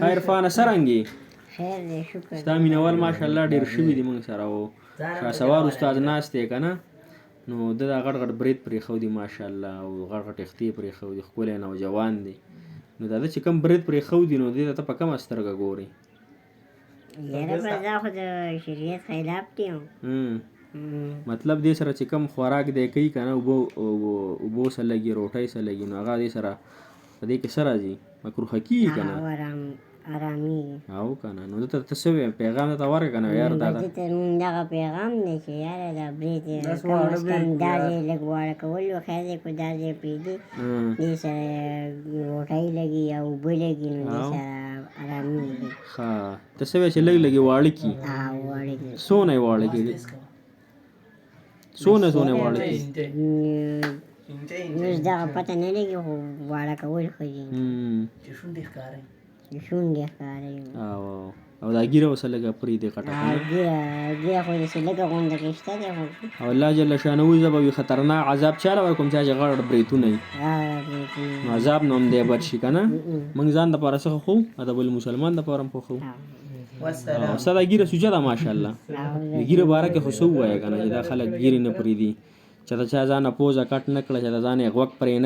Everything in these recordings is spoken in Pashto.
خیر فانه سرنګي خیر دی شکر ستا مینوال ماشاءالله ډېر شوي دي موږ سره او شهسوار استاد ناست دی که نه نو ده دا غټ غټ برید پرېښودي ماشاءالله او غټ غټ اختې پرېښودي ښکلی نوجوان دی نو دا ده چې کوم برید پرېښودي نو دې ته ته په کومه سترګه ګورې یاره بس دا خو د شریعت خلاف دی مطلب دې سره چې کوم خوراک دی کوي که نه اوبو سره لګي روټۍ سره لګي نو هغه دې سره په دې کې څه راځي مکروحه کېږي که نه آرامېږي او که نه نو دته ته څه ویم پیغام درته ورکړه که نه یار دا ده ته مونږ دغه پیغام دی چې یاره دا برید کم از کم دا ځای لږ واړه کول و خیر دی خو دا ځای پرېږدي دې سره روټۍ لګي یا اوبه لګي نو دې سره آرامېږي ښه ته څه وایې چې لږ لږې واړه کړي واړه کړي څونه یې واړه کړي څونه واړه کړي اوس دغه پته نه لګي خو واړه کول ښه دي چې شونډې ښکاري او دا ګیره اوسه لږه پرېږدي غټه ګیره خو داسې لږه غونډه کې شته دی او الله جل شانه زه به وي خطرناک عذاب چاله ورکوم چا چې غټ بریتونه وي نو عذاب نه هم دی بد شي که نه موږ ځان دپاره څه خوښوو دا بل مسلمان دپاره هم خوښوو ستا دا ګیره سوچه ده ماشاءالله د ګیره باره کې خو څه ووایه که نه چې دا خلک ګیرې نه پرېږدي چې د چا ځانه پوزه کټ نه کړه چې د ځان یې غوږ پرې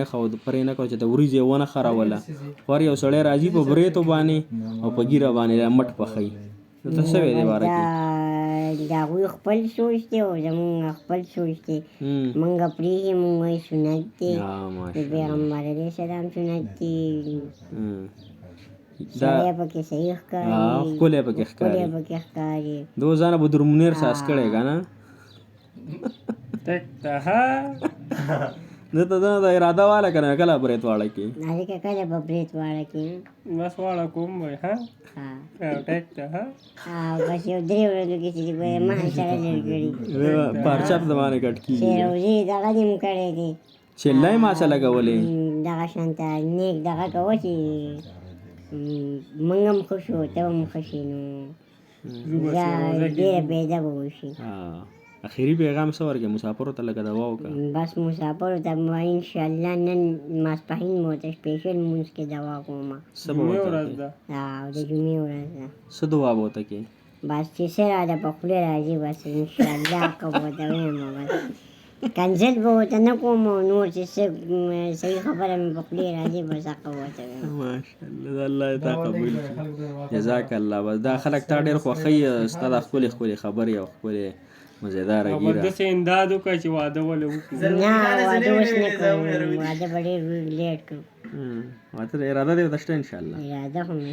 نه کړه چې د وریځ یې ونه خروله خور یو سړی راځي په بریتو باندې او په ګیره باندې مټ پخوي نو ته څه وایې دې باره کې د هغوی خپل سوچ دی او زمونږ خپل سوچ دی موږ پرېږدي موږ وایي سنت دی د پیغمبر علیه السلام سنت دی سړی پکې صحیح ښکاري ښکلی پکې ښکاري دو ځانه به درمونیر ساس کړی که نه دته دا اراده واله که نه کله برید واړه کړي هلکه کله به برید واړه کړي بس واړه کوم وایي ها ټیک ده ها بس یو 3 ورځو کې چې ما سره لرې کړي پارچه په زمانه کټ کېږي روزي دغه دې مو کړی دی چله یې ما څه لګولې دغه شانته نیک دغه کوه چې موږ هم ښه شو ته هم ښه شي نو ډېره پیدا به وشي اخري پیغام څه ورکړې مسافرو ته لکه دوا وکړه بس مسافرو ته به انشاءالله نن ماسپښین مو ته سپیشل لمونځ کې دوا کوم څه به ورته او د جمعې ورځ ده څه دعا به ورته کوې بس چې څه راته په خولې راځي بس انشاءالله که به ورته وایم بس کنځل به ورته نه کوم او نور چې څه صحیح خبره مې په خولې راځي بس هغه به ورته وایم ماشاءالله الله دې تا قبول کړي جزاک الله بس دا خلک تا ډېر خوښوي ستا دا ښکلې ښکلې خبرې او ښکلې مزیداره ګیره داسې امداد وکړه چې واده ولې وکړو نه واده اوس نه کوم واده به ډېر لیټ کړو ماته اراده دې ورته شته انشاءالله اراده خو مې